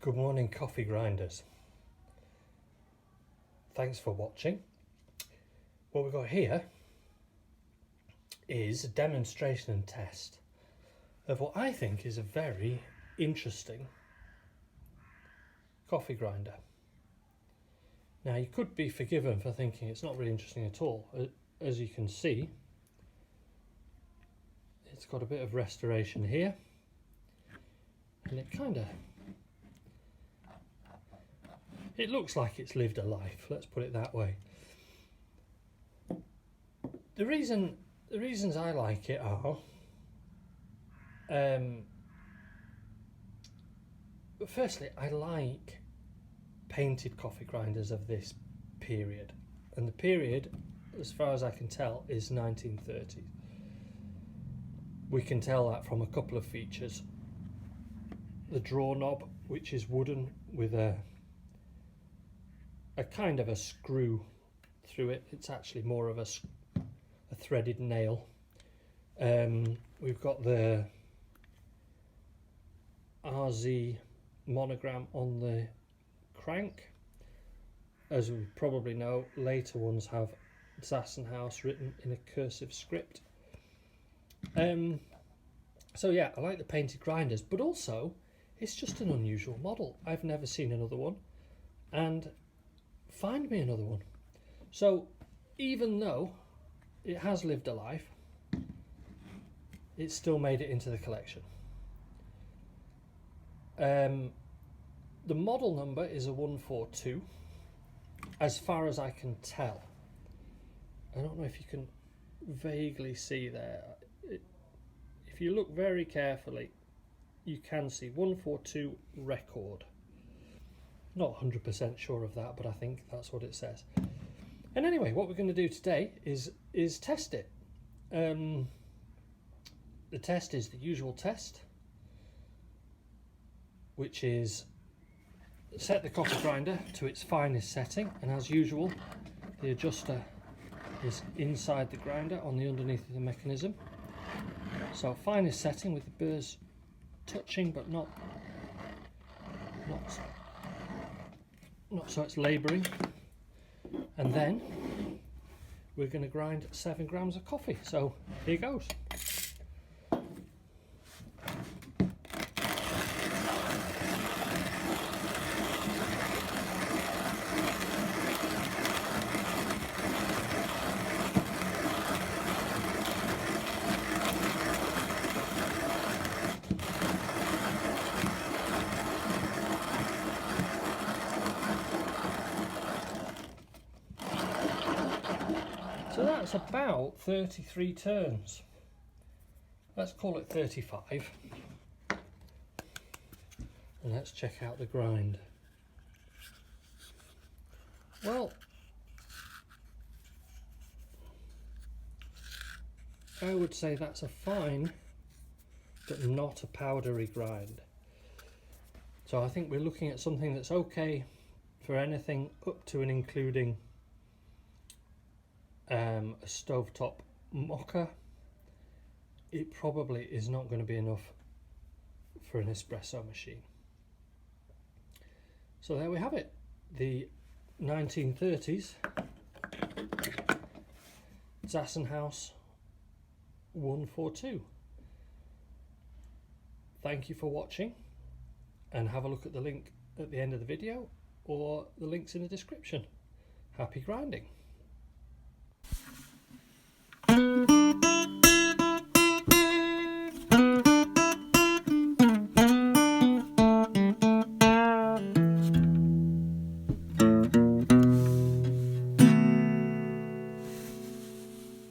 Good morning, coffee grinders. Thanks for watching. What we've got here is a demonstration and test of what I think is a very interesting coffee grinder. Now, you could be forgiven for thinking it's not really interesting at all. As you can see, it's got a bit of restoration here, and it looks like it's lived a life, let's put it that way. The reasons I like it are, firstly, I like painted coffee grinders of this period, and the period, as far as I can tell, is 1930s. We can tell that from a couple of features. The draw knob, which is wooden with a kind of a screw through it. It's actually more of a threaded nail. We've got the RZ monogram on the crank. As we probably know, later ones have Zassenhaus written in a cursive script. So yeah, I like the painted grinders, but also it's just an unusual model. I've never seen another one, and find me another one. So even though it has lived a life, it's still made it into the collection. The model number is a 142, as far as I can tell. I don't know if you can vaguely see there. If you look very carefully, you can see 142 record. Not 100% sure of that, but I think that's what it says. And anyway, what we're going to do today is test it. The test is the usual test, which is set the coffee grinder to its finest setting, and as usual, the adjuster is inside the grinder on the underneath of the mechanism. So finest setting with the burrs touching, but not so it's labouring. And then we're going to grind 7 grams of coffee. So here goes. So that's about 33 turns. Let's call it 35. And let's check out the grind. Well, I would say that's a fine, but not a powdery grind. So I think we're looking at something that's okay for anything up to and including a stovetop mocha. It probably is not going to be enough for an espresso machine. So there we have it, the 1930s Zassenhaus 142. Thank you for watching, and have a look at the link at the end of the video or the links in the description. Happy grinding.